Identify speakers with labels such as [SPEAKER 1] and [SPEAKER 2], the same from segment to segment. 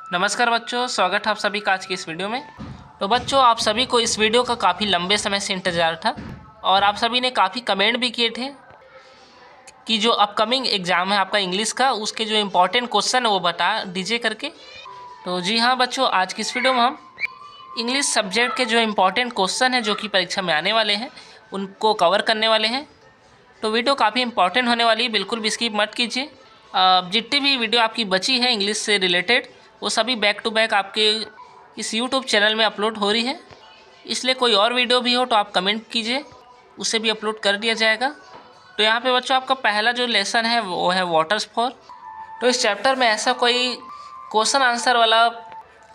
[SPEAKER 1] नमस्कार बच्चों, स्वागत है आप सभी का आज की इस वीडियो में। तो बच्चों, आप सभी को इस वीडियो का काफ़ी लंबे समय से इंतज़ार था और आप सभी ने काफ़ी कमेंट भी किए थे कि जो अपकमिंग एग्ज़ाम है आपका इंग्लिश का, उसके जो इम्पोर्टेंट क्वेश्चन है वो बता दीजिए करके। तो जी हाँ बच्चों, आज की इस वीडियो में हम इंग्लिश सब्जेक्ट के जो इम्पोर्टेंट क्वेश्चन हैं जो कि परीक्षा में आने वाले हैं उनको कवर करने वाले हैं। तो वीडियो काफ़ी इंपॉर्टेंट होने वाली है, बिल्कुल भी स्किप मत कीजिए। जितनी भी वीडियो आपकी बची है इंग्लिश से रिलेटेड वो सभी बैक टू बैक आपके इस यूट्यूब चैनल में अपलोड हो रही है, इसलिए कोई और वीडियो भी हो तो आप कमेंट कीजिए, उसे भी अपलोड कर दिया जाएगा। तो यहाँ पे बच्चों आपका पहला जो लेसन है वो है वाटर्स फॉर। तो इस चैप्टर में ऐसा कोई क्वेश्चन आंसर वाला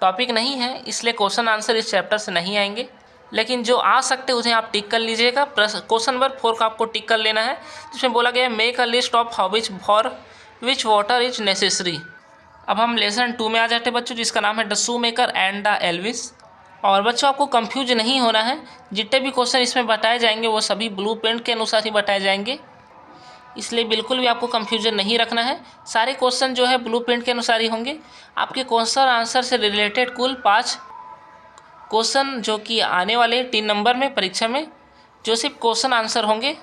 [SPEAKER 1] टॉपिक नहीं है, इसलिए क्वेश्चन आंसर इस चैप्टर से नहीं आएंगे, लेकिन जो आ सकते उन्हें आप टिक कर लीजिएगा। क्वेश्चन नंबर 4 का आपको टिक कर लेना है, जिसमें बोला गया है make a list of hobbies for which water is necessary. अब हम लेसन 2 में आ जाते हैं बच्चों, जिसका नाम है the shoe maker and the Elvis. और बच्चों आपको कंफ्यूज नहीं होना है, जितने भी क्वेश्चन इसमें बताए जाएंगे वो सभी ब्लू प्रिंट के अनुसार ही बताए जाएंगे, इसलिए बिल्कुल भी आपको कंफ्यूजन नहीं रखना है। सारे क्वेश्चन जो है ब्लू प्रिंट के अनुसार ही होंगे। आपके क्वेश्चन आंसर से रिलेटेड कुल 5 क्वेश्चन जो कि आने वाले 3 नंबर में परीक्षा में, जो सिर्फ क्वेश्चन आंसर होंगे,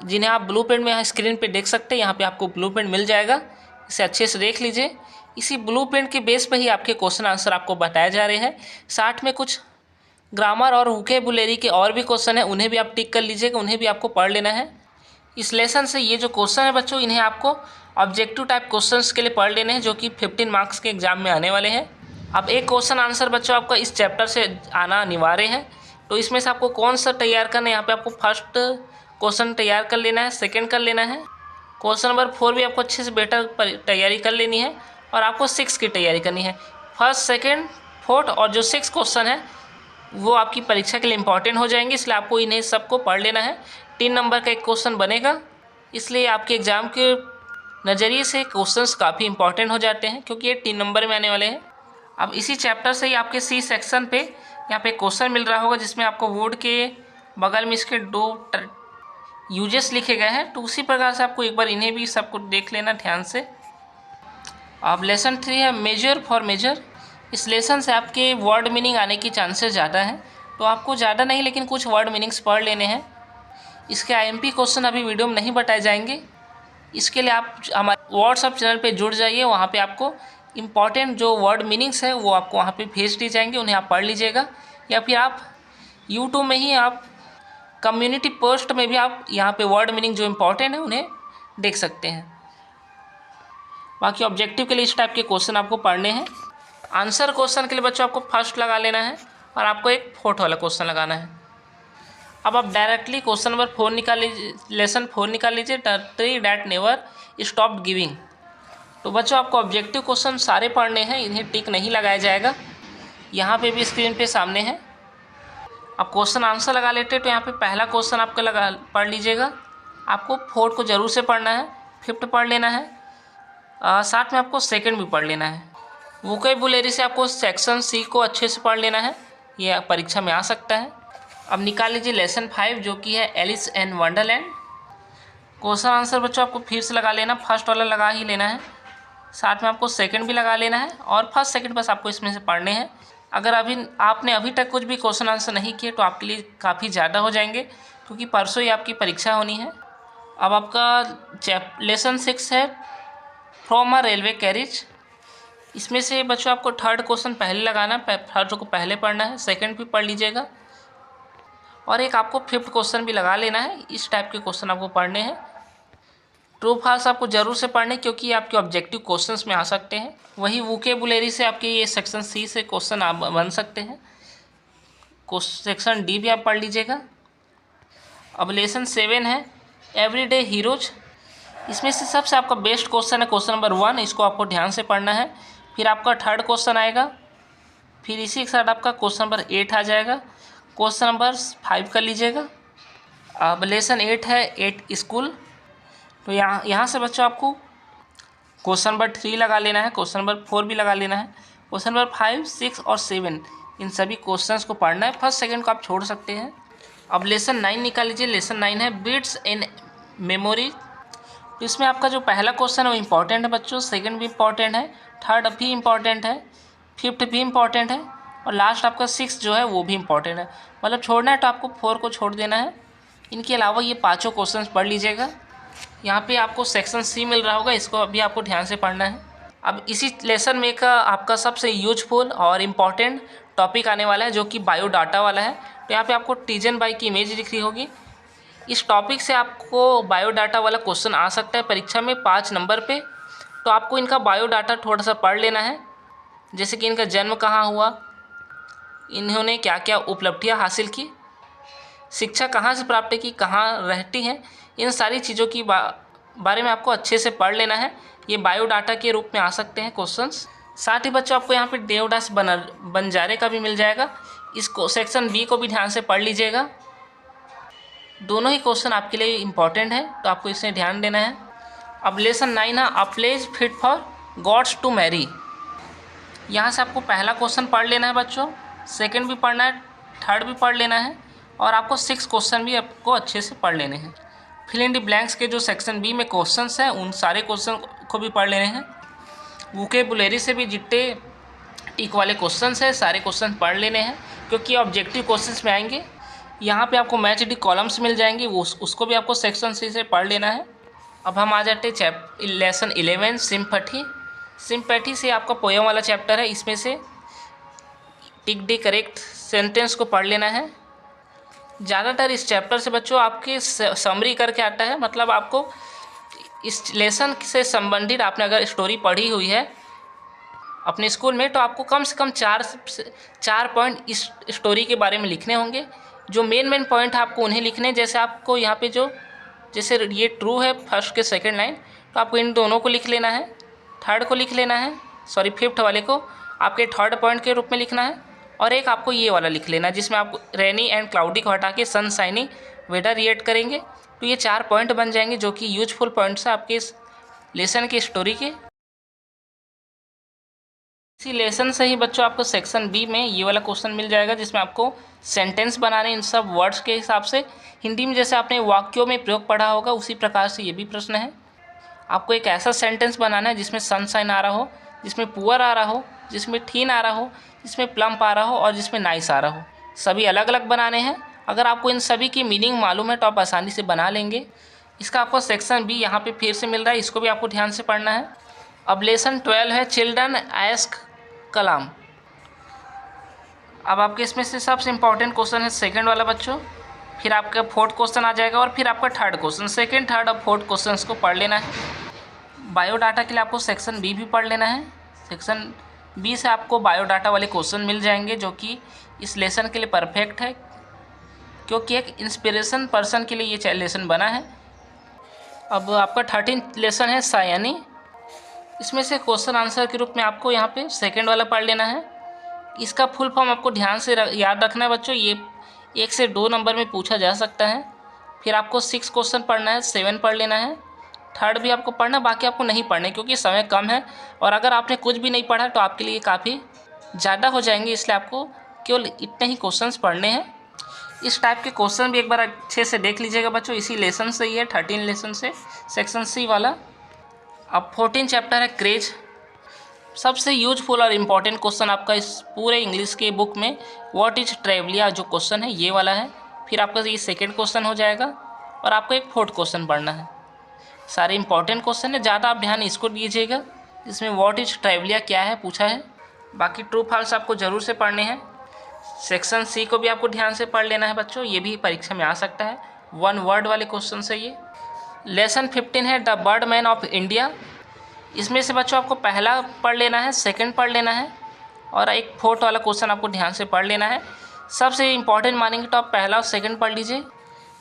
[SPEAKER 1] जिन्हें आप ब्लू प्रिंट में यहाँ स्क्रीन पे देख सकते हैं। यहाँ पे आपको ब्लू प्रिंट मिल जाएगा, इसे अच्छे से देख लीजिए। इसी ब्लू प्रिंट के बेस पे ही आपके क्वेश्चन आंसर आपको बताए जा रहे हैं। साथ में कुछ ग्रामर और वोकैबुलरी के और भी क्वेश्चन हैं, उन्हें भी आप टिक कर लीजिएगा, उन्हें भी आपको पढ़ लेना है। इस लेसन से ये जो क्वेश्चन है बच्चों, इन्हें आपको ऑब्जेक्टिव टाइप क्वेश्चंस के लिए पढ़ लेने हैं, जो कि 15 मार्क्स के एग्जाम में आने वाले हैं। अब एक क्वेश्चन आंसर बच्चों आपका इस चैप्टर से आना अनिवार्य है, तो इसमें से आपको कौन सा तैयार करना है। यहाँ पे आपको फर्स्ट क्वेश्चन तैयार कर लेना है, सेकंड कर लेना है, क्वेश्चन नंबर 4 भी आपको अच्छे से बेटर तैयारी कर लेनी है, और आपको 6 की तैयारी करनी है। फर्स्ट, सेकेंड, फोर्थ और जो 6 क्वेश्चन है वो आपकी परीक्षा के लिए इंपॉर्टेंट हो जाएंगे, इसलिए आपको इन्हें सबको पढ़ लेना है। 3 नंबर का एक क्वेश्चन बनेगा, इसलिए आपके एग्ज़ाम के नज़रिए से क्वेश्चंस काफ़ी इंपॉर्टेंट हो जाते हैं, क्योंकि ये 3 नंबर में आने वाले हैं। अब इसी चैप्टर से ही आपके सी सेक्शन पे यहाँ पे क्वेश्चन मिल रहा होगा, जिसमें आपको वुड के बगल में इसके 2 यूजेस लिखे गए हैं, तो उसी प्रकार से आपको एक बार इन्हें भी सबको देख लेना ध्यान से। अब लेसन 3 है मेजर फॉर मेजर। इस लेसन से आपके वर्ड मीनिंग आने की चांसेस ज़्यादा हैं, तो आपको ज़्यादा नहीं लेकिन कुछ वर्ड मीनिंग्स पढ़ लेने हैं। इसके IMP क्वेश्चन अभी वीडियो में नहीं बताए जाएंगे, इसके लिए आप हमारे व्हाट्सअप चैनल पे जुड़ जाइए। वहाँ पे आपको इम्पॉर्टेंट जो वर्ड मीनिंग्स है वो आपको वहाँ पे भेज दिए जाएंगे, उन्हें आप पढ़ लीजिएगा, या फिर आप यूट्यूब में ही आप कम्युनिटी पोस्ट में भी आप यहाँ पे वर्ड मीनिंग जो इम्पोर्टेंट है उन्हें देख सकते हैं। बाकी ऑब्जेक्टिव के लिए इस टाइप के क्वेश्चन आपको पढ़ने हैं। आंसर क्वेश्चन के लिए बच्चों आपको फर्स्ट लगा लेना है और आपको एक फोर्थ वाला क्वेश्चन लगाना है। अब आप डायरेक्टली क्वेश्चन नंबर 4 निकाल लीजिए, लेसन 4 निकाल लीजिए, the tree that never stopped giving. तो बच्चों आपको ऑब्जेक्टिव क्वेश्चन सारे पढ़ने हैं, इन्हें टिक नहीं लगाया जाएगा। यहाँ पे भी स्क्रीन पे सामने है। अब क्वेश्चन आंसर लगा लेते हैं, तो यहाँ पे पहला क्वेश्चन आपका पढ़ लीजिएगा। आपको 4 को ज़रूर से पढ़ना है, 5th पढ़ लेना है, साथ में आपको सेकंड भी पढ़ लेना है। वोकैबुलरी से आपको सेक्शन C को अच्छे से पढ़ लेना है, ये परीक्षा में आ सकता है। अब निकाल लीजिए लेसन 5, जो कि है Alice in Wonderland. Question answer बच्चों आपको फिर से लगा लेना, फर्स्ट वाला लगा ही लेना है, साथ में आपको सेकंड भी लगा लेना है, और फर्स्ट सेकंड बस आपको इसमें से पढ़ने हैं। अगर आपने अभी तक कुछ भी क्वेश्चन आंसर नहीं किए तो आपके लिए काफ़ी ज़्यादा हो जाएंगे, क्योंकि परसों ही आपकी परीक्षा होनी है। अब आपका लेसन 6 है फ्रॉम अ रेलवे कैरिज। इसमें से बच्चों आपको थर्ड क्वेश्चन पहले लगाना, थर्ड को पहले पढ़ना है, सेकंड भी पढ़ लीजिएगा, और एक आपको 5th क्वेश्चन भी लगा लेना है। इस टाइप के क्वेश्चन आपको पढ़ने हैं। ट्रू फॉल्स आपको ज़रूर से पढ़ने, क्योंकि ये आपके ऑब्जेक्टिव क्वेश्चंस में आ सकते हैं। वही वोकैबुलरी से आपके ये सेक्शन C से क्वेश्चन आप बन सकते हैं। सेक्शन D भी आप पढ़ लीजिएगा। अब लेसन 7 है एवरीडे हीरोज। इसमें से सबसे आपका बेस्ट क्वेश्चन है क्वेश्चन नंबर 1, इसको आपको ध्यान से पढ़ना है। फिर आपका थर्ड क्वेश्चन आएगा, फिर इसी के साथ आपका क्वेश्चन नंबर 8 आ जाएगा। क्वेश्चन नंबर 5 कर लीजिएगा। अब लेसन 8 है 8 स्कूल। तो यहाँ से बच्चों आपको क्वेश्चन नंबर 3 लगा लेना है, क्वेश्चन नंबर 4 भी लगा लेना है, क्वेश्चन नंबर 5, 6 और 7 इन सभी क्वेश्चंस को पढ़ना है। फर्स्ट सेकंड को आप छोड़ सकते हैं। अब लेसन 9 निकाल लीजिए। लेसन 9 है बिट्स इन मेमोरी। तो इसमें आपका जो पहला क्वेश्चन है वो इम्पॉर्टेंट है बच्चों, सेकंड भी इम्पॉर्टेंट है, थर्ड भी इम्पॉर्टेंट है, फिफ्थ भी इम्पॉर्टेंट है और लास्ट आपका सिक्स जो है वो भी इम्पॉर्टेंट है। मतलब छोड़ना है तो आपको 4 को छोड़ देना है। इनके अलावा ये पाँचों क्वेश्चन पढ़ लीजिएगा। यहाँ पे आपको सेक्शन सी मिल रहा होगा, इसको अभी आपको ध्यान से पढ़ना है। अब इसी लेसन में का आपका सबसे यूजफुल और इम्पॉर्टेंट टॉपिक आने वाला है जो कि बायोडाटा वाला है। तो यहाँ पे आपको टीजन बाई की इमेज दिख रही होगी। इस टॉपिक से आपको बायोडाटा वाला क्वेश्चन आ सकता है परीक्षा में 5 नंबर पे। तो आपको इनका बायोडाटा थोड़ा सा पढ़ लेना है, जैसे कि इनका जन्म कहाँ हुआ, इन्होंने क्या क्या उपलब्धियाँ हासिल की, शिक्षा कहाँ से प्राप्त की, कहाँ रहती हैं, इन सारी चीज़ों की बारे में आपको अच्छे से पढ़ लेना है। ये बायोडाटा के रूप में आ सकते हैं क्वेश्चंस। साथ ही बच्चों आपको यहाँ पे देवदास बंजारे का भी मिल जाएगा। इसको सेक्शन बी को भी ध्यान से पढ़ लीजिएगा। दोनों ही क्वेश्चन आपके लिए इम्पॉर्टेंट है, तो आपको इसमें ध्यान देना है। अब लेसन 9 है, a place fit for gods to marry. यहाँ से आपको पहला क्वेश्चन पढ़ लेना है बच्चों, सेकंड भी पढ़ना है, थर्ड भी पढ़ लेना है और आपको 6 क्वेश्चन भी आपको अच्छे से पढ़ लेने हैं। फिल इन द ब्लैंक्स के जो सेक्शन बी में क्वेश्चंस हैं उन सारे क्वेश्चन को भी पढ़ लेने हैं। वोकेबुलरी से भी जितने टिक वाले क्वेश्चंस हैं सारे क्वेश्चन पढ़ लेने हैं, क्योंकि ऑब्जेक्टिव क्वेश्चंस में आएंगे। यहाँ पे आपको मैच डी कॉलम्स मिल जाएंगे, वो उसको भी आपको सेक्शन सी से पढ़ लेना है। अब हम आ जाते हैं लेसन 11 सिम्पैथी। सिम्पैथी से आपका पोयम वाला चैप्टर है, इसमें से टिक डी करेक्ट सेंटेंस को पढ़ लेना है। ज़्यादातर इस चैप्टर से बच्चों आपके समरी करके आता है, मतलब आपको इस लेसन से संबंधित आपने अगर स्टोरी पढ़ी हुई है अपने स्कूल में तो आपको कम से कम 4 पॉइंट इस स्टोरी के बारे में लिखने होंगे। जो मेन पॉइंट आपको उन्हें लिखने, जैसे आपको यहाँ पे जो जैसे ये ट्रू है फर्स्ट के सेकंड लाइन, तो आपको इन दोनों को लिख लेना है, थर्ड को लिख लेना है, सॉरी फिफ्थ वाले को आपके थर्ड पॉइंट के रूप में लिखना है और एक आपको ये वाला लिख लेना है जिसमें आप रेनी एंड क्लाउडी को हटा के सनशाइनी वेदर रिएक्ट करेंगे। तो ये 4 पॉइंट बन जाएंगे जो कि यूजफुल पॉइंट्स है आपके इस लेसन की स्टोरी के। इसी लेसन से ही बच्चों आपको सेक्शन बी में ये वाला क्वेश्चन मिल जाएगा जिसमें आपको सेंटेंस बनाने इन सब वर्ड्स के हिसाब से, हिंदी में जैसे आपने वाक्यों में प्रयोग पढ़ा होगा उसी प्रकार से ये भी प्रश्न है। आपको एक ऐसा सेंटेंस बनाना है जिसमें सनशाइन आ रहा हो, जिसमें पुअर आ रहा हो, जिसमें थीन आ रहा हो, जिसमें प्लम्प आ रहा हो और जिसमें नाइस आ रहा हो। सभी अलग अलग बनाने हैं। अगर आपको इन सभी की मीनिंग मालूम है तो आप आसानी से बना लेंगे। इसका आपको सेक्शन बी यहाँ पे फिर से मिल रहा है, इसको भी आपको ध्यान से पढ़ना है। अब लेसन 12 है चिल्ड्रन आस्क कलाम। अब आपके इसमें से सबसे इम्पॉर्टेंट क्वेश्चन है सेकंड वाला बच्चों, फिर आपका फोर्थ क्वेश्चन आ जाएगा और फिर आपका थर्ड क्वेश्चन। सेकंड, थर्ड और फोर्थ क्वेश्चन को पढ़ लेना है। बायोडाटा के लिए आपको सेक्शन बी भी पढ़ लेना है। सेक्शन बी से आपको बायोडाटा वाले क्वेश्चन मिल जाएंगे जो कि इस लेसन के लिए परफेक्ट है, क्योंकि एक इंस्पिरेशन पर्सन के लिए ये लेसन बना है। अब आपका 13 लेसन है सायानी। इसमें से क्वेश्चन आंसर के रूप में आपको यहाँ पे सेकंड वाला पढ़ लेना है। इसका फुल फॉर्म आपको ध्यान से याद रखना है बच्चों, ये 1 से 2 नंबर में पूछा जा सकता है। फिर आपको 6 क्वेश्चन पढ़ना है, 7 पढ़ लेना है, थर्ड भी आपको पढ़ना, बाकी आपको नहीं पढ़ने क्योंकि समय कम है और अगर आपने कुछ भी नहीं पढ़ा तो आपके लिए काफ़ी ज़्यादा हो जाएंगे, इसलिए आपको केवल इतने ही क्वेश्चंस पढ़ने हैं। इस टाइप के क्वेश्चन भी एक बार अच्छे से देख लीजिएगा बच्चों, इसी लेसन से ही है, 13 लेसन से, सेक्शन सी वाला। अब 14 चैप्टर है क्रेज। सबसे यूजफुल और इम्पॉर्टेंट क्वेश्चन आपका इस पूरे इंग्लिश के बुक में व्हाट इज ट्रेवलिया जो क्वेश्चन है ये वाला है। फिर आपका ये सेकेंड क्वेश्चन हो जाएगा और आपको एक फोर्थ क्वेश्चन पढ़ना है। सारे इंपॉर्टेंट क्वेश्चन है, ज़्यादा आप ध्यान इसको दीजिएगा। इसमें व्हाट इज ट्रेवलिया क्या है पूछा है, बाकी ट्रू फॉल्स आपको ज़रूर से पढ़ने हैं। सेक्शन सी को भी आपको ध्यान से पढ़ लेना है बच्चों, ये भी परीक्षा में आ सकता है, 1 वर्ड वाले क्वेश्चन है ये। लेसन 15 है the bird man of India. इसमें से बच्चों आपको पहला पढ़ लेना है, सेकंड पढ़ लेना है और एक फोर्थ वाला क्वेश्चन आपको ध्यान से पढ़ लेना है। सबसे इंपॉर्टेंट मानेंगे तो आप पहला और सेकंड पढ़ लीजिए।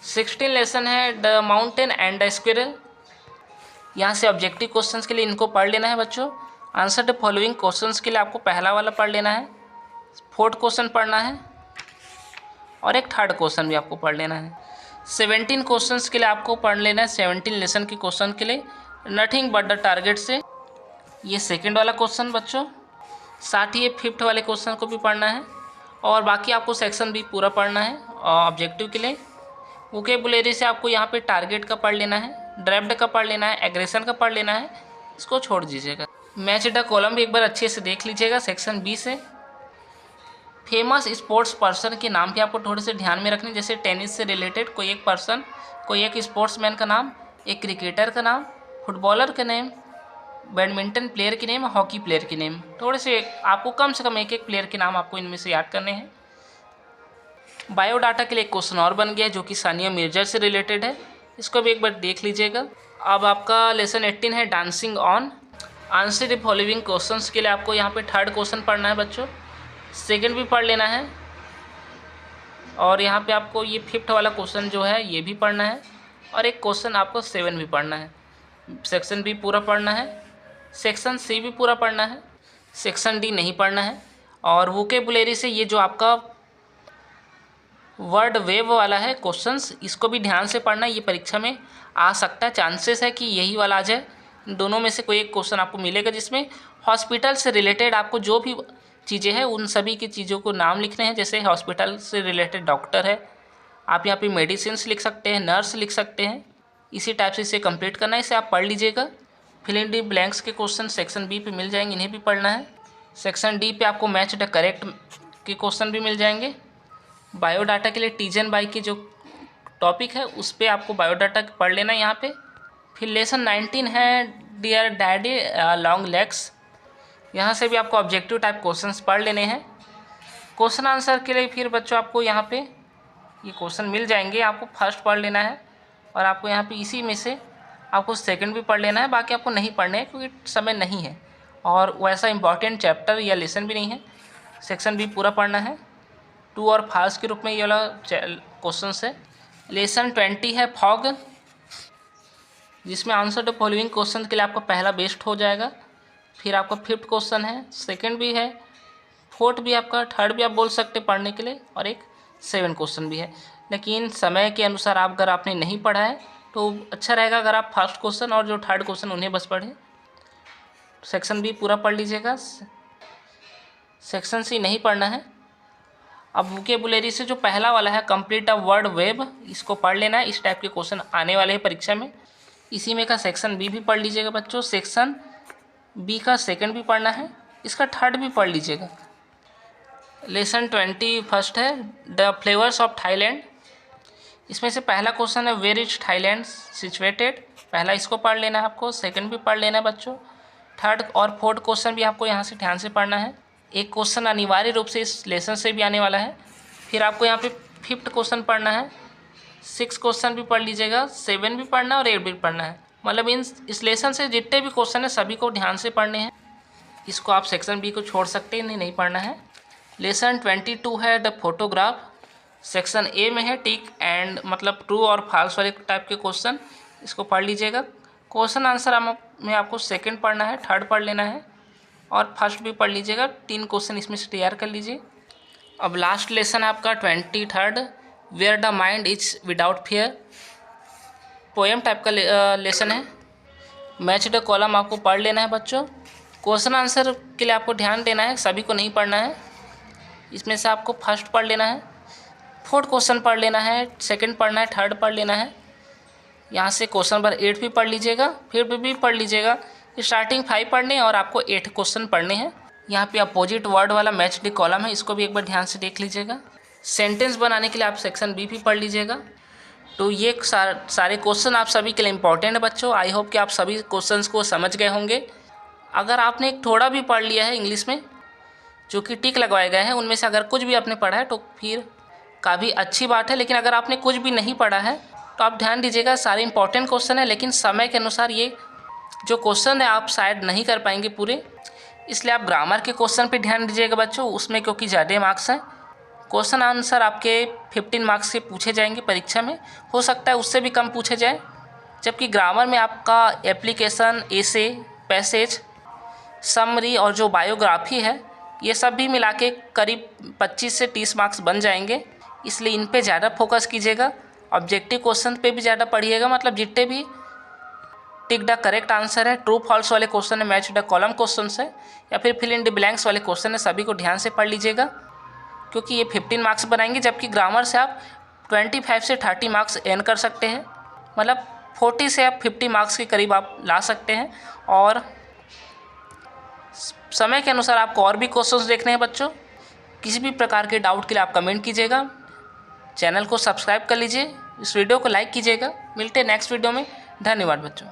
[SPEAKER 1] 16 लेसन है the mountain and the squirrel. यहाँ से ऑब्जेक्टिव क्वेश्चंस के लिए इनको पढ़ लेना है बच्चों। आंसर द फॉलोइंग क्वेश्चंस के लिए आपको पहला वाला पढ़ लेना है, फोर्थ क्वेश्चन पढ़ना है और एक थर्ड क्वेश्चन भी आपको पढ़ लेना है। 17 क्वेश्चंस के लिए आपको पढ़ लेना है, 17 लेसन के क्वेश्चन के लिए नथिंग बट द टारगेट से, ये सेकंड वाला क्वेश्चन बच्चों। साथ ही ये फिफ्थ वाले क्वेश्चन को भी पढ़ना है और बाकी आपको सेक्शन भी पूरा पढ़ना है। और ऑब्जेक्टिव के लिए वोकेबुलरी से आपको यहाँ पे टारगेट का पढ़ लेना है, ड्राफ्ट का पढ़ लेना है, एग्रेशन का पढ़ लेना है, इसको छोड़ दीजिएगा। मैच द कॉलम भी एक बार अच्छे से देख लीजिएगा सेक्शन बी से। फेमस स्पोर्ट्स पर्सन के नाम भी आपको थोड़े से ध्यान में रखने, जैसे टेनिस से रिलेटेड कोई एक पर्सन, कोई एक स्पोर्ट्समैन का नाम, एक क्रिकेटर का नाम, फुटबॉलर का नेम, बैडमिंटन प्लेयर के नेम, हॉकी प्लेयर के नेम। थोड़े से आपको कम से कम एक एक प्लेयर के नाम आपको इनमें से याद करने हैं। बायोडाटा के लिए एक क्वेश्चन और बन गया जो कि सानिया मिर्जा से रिलेटेड है, इसको भी एक बार देख लीजिएगा। अब आपका लेसन 18 है dancing on. Answer the following questions के लिए आपको यहाँ पे थर्ड क्वेश्चन पढ़ना है बच्चों, सेकंड भी पढ़ लेना है, और यहाँ पे आपको ये फिफ्थ वाला क्वेश्चन जो है ये भी पढ़ना है, और एक क्वेश्चन आपको 7 भी पढ़ना है। सेक्शन बी पूरा पढ़ना है, सेक्शन सी भी पूरा पढ़ना है, सेक्शन डी नहीं पढ़ना है। और वोकेबुलरी से ये जो आपका वर्ड वेव वाला है क्वेश्चंस, इसको भी ध्यान से पढ़ना है, ये परीक्षा में आ सकता है, चांसेस है कि यही वाला आ जाए। दोनों में से कोई एक क्वेश्चन आपको मिलेगा जिसमें हॉस्पिटल से रिलेटेड आपको जो भी चीज़ें हैं उन सभी की चीज़ों को नाम लिखने हैं। जैसे हॉस्पिटल से रिलेटेड डॉक्टर है, आप यहाँ पे मेडिसिन लिख सकते हैं, नर्स लिख सकते हैं, इसी टाइप से इसे कंप्लीट करना है, इसे आप पढ़ लीजिएगा। फिल इन द ब्लैंक्स के क्वेश्चन सेक्शन बी पे मिल जाएंगे, इन्हें भी पढ़ना है। सेक्शन डी पे आपको मैच द करेक्ट के क्वेश्चन भी मिल जाएंगे। बायोडाटा के लिए टीजन बाई की जो टॉपिक है उस पर आपको बायोडाटा पढ़ लेना है यहाँ पे। फिर लेसन 19 है डियर डैडी लॉन्ग लेग्स, यहाँ से भी आपको ऑब्जेक्टिव टाइप क्वेश्चंस पढ़ लेने हैं। क्वेश्चन आंसर के लिए फिर बच्चों आपको यहाँ पे ये क्वेश्चन मिल जाएंगे, आपको फर्स्ट पढ़ लेना है, और आपको यहाँ पे इसी में से आपको सेकंड भी पढ़ लेना है, बाकी आपको नहीं पढ़ने हैं क्योंकि समय नहीं है और वैसा इंपॉर्टेंट चैप्टर या लेसन भी नहीं है। सेक्शन भी पूरा पढ़ना है, ट्रू और फॉल्स के रूप में ये वाला क्वेश्चन है। लेसन 20 है फॉग, जिसमें आंसर द फॉलोइंग क्वेश्चन के लिए आपका पहला बेस्ट हो जाएगा। फिर आपका फिफ्थ क्वेश्चन है, सेकंड भी है, फोर्थ भी आपका, थर्ड भी आप बोल सकते पढ़ने के लिए, और एक 7 क्वेश्चन भी है। लेकिन समय के अनुसार आप अगर आपने नहीं पढ़ा है तो अच्छा रहेगा अगर आप फर्स्ट क्वेश्चन और जो थर्ड क्वेश्चन उन्हें बस पढ़ें। सेक्शन बी पूरा पढ़ लीजिएगा, सेक्शन सी नहीं पढ़ना है। अब वोकेबुलरी से जो पहला वाला है कंप्लीट अ वर्ड वेब, इसको पढ़ लेना है, इस टाइप के क्वेश्चन आने वाले हैं परीक्षा में। इसी में का सेक्शन बी भी पढ़ लीजिएगा बच्चों, सेक्शन बी का सेकंड भी पढ़ना है, इसका थर्ड भी पढ़ लीजिएगा। लेसन 21 है द फ्लेवर्स ऑफ थाईलैंड, इसमें से पहला क्वेश्चन है वेयर इज थाईलैंड सिचुएटेड, पहला इसको पढ़ लेना है आपको, सेकंड भी पढ़ लेना है बच्चों, थर्ड और फोर्थ क्वेश्चन भी आपको यहाँ से ध्यान से पढ़ना है। एक क्वेश्चन अनिवार्य रूप से इस लेसन से भी आने वाला है। फिर आपको यहाँ पे फिफ्थ क्वेश्चन पढ़ना है, 6 क्वेश्चन भी पढ़ लीजिएगा, 7 भी पढ़ना है और 8 भी पढ़ना है। मतलब इस लेसन से जितने भी क्वेश्चन है सभी को ध्यान से पढ़ने हैं, इसको आप सेक्शन बी को छोड़ सकते हैं, नहीं पढ़ना है। लेसन 22 है द फोटोग्राफ, सेक्शन ए में है टिक एंड मतलब ट्रू और फॉल्स वाले टाइप के क्वेश्चन, इसको पढ़ लीजिएगा। क्वेश्चन आंसर में आपको सेकंड पढ़ना है, थर्ड पढ़ लेना है और फर्स्ट भी पढ़ लीजिएगा। 3 क्वेश्चन इसमें से तैयार कर लीजिए। अब लास्ट लेसन आपका 23 where the mind is without fear, poem type का लेसन है। मैच द कॉलम आपको पढ़ लेना है बच्चों। क्वेश्चन आंसर के लिए आपको ध्यान देना है, सभी को नहीं पढ़ना है, इसमें से आपको फर्स्ट पढ़ लेना है, फोर्थ क्वेश्चन पढ़ लेना है, सेकंड पढ़ना है, थर्ड पढ़ लेना है। यहाँ से क्वेश्चन नंबर 8 भी पढ़ लीजिएगा, फिर भी पढ़ लीजिएगा। स्टार्टिंग 5 पढ़ने और आपको 8 क्वेश्चन पढ़ने हैं। यहाँ पे अपोजिट वर्ड वाला मैच द कॉलम है, इसको भी एक बार ध्यान से देख लीजिएगा। सेंटेंस बनाने के लिए आप सेक्शन बी भी पढ़ लीजिएगा। तो ये सारे क्वेश्चन आप सभी के लिए इंपॉर्टेंट है बच्चों। आई होप कि आप सभी क्वेश्चंस को समझ गए होंगे। अगर आपने थोड़ा भी पढ़ लिया है इंग्लिश में जो कि टिक लगवाए गए हैं, उनमें से अगर कुछ भी आपने पढ़ा है तो फिर काफ़ी अच्छी बात है। लेकिन अगर आपने कुछ भी नहीं पढ़ा है तो आप ध्यान दीजिएगा, सारे इंपॉर्टेंट क्वेश्चन है, लेकिन समय के अनुसार ये जो क्वेश्चन है आप शायद नहीं कर पाएंगे पूरे, इसलिए आप ग्रामर के क्वेश्चन पे ध्यान दीजिएगा बच्चों, उसमें क्योंकि ज़्यादा मार्क्स हैं। क्वेश्चन आंसर आपके 15 मार्क्स से पूछे जाएंगे परीक्षा में, हो सकता है उससे भी कम पूछे जाए। जबकि ग्रामर में आपका एप्लीकेशन, एसे, पैसेज, समरी और जो बायोग्राफी है ये सब भी मिला के करीब 25 से 30 मार्क्स बन जाएंगे, इसलिए इन पे ज़्यादा फोकस कीजिएगा। ऑब्जेक्टिव क्वेश्चन पे भी ज़्यादा पढ़िएगा, मतलब जितने भी टिक द करेक्ट आंसर है, ट्रू फॉल्स वाले क्वेश्चन है, मैच द कॉलम क्वेश्चन है या फिर फिल इन द ब्लैंक्स वाले क्वेश्चन है, सभी को ध्यान से पढ़ लीजिएगा क्योंकि ये 15 मार्क्स बनाएंगे। जबकि ग्रामर से आप 25 से 30 मार्क्स अर्न कर सकते हैं, मतलब 40 से आप 50 मार्क्स के करीब आप ला सकते हैं। और समय के अनुसार आपको और भी क्वेश्चंस देखने हैं बच्चों। किसी भी प्रकार के डाउट के लिए आप कमेंट कीजिएगा, चैनल को सब्सक्राइब कर लीजिए, इस वीडियो को लाइक कीजिएगा। मिलते हैं नेक्स्ट वीडियो में। धन्यवाद बच्चों।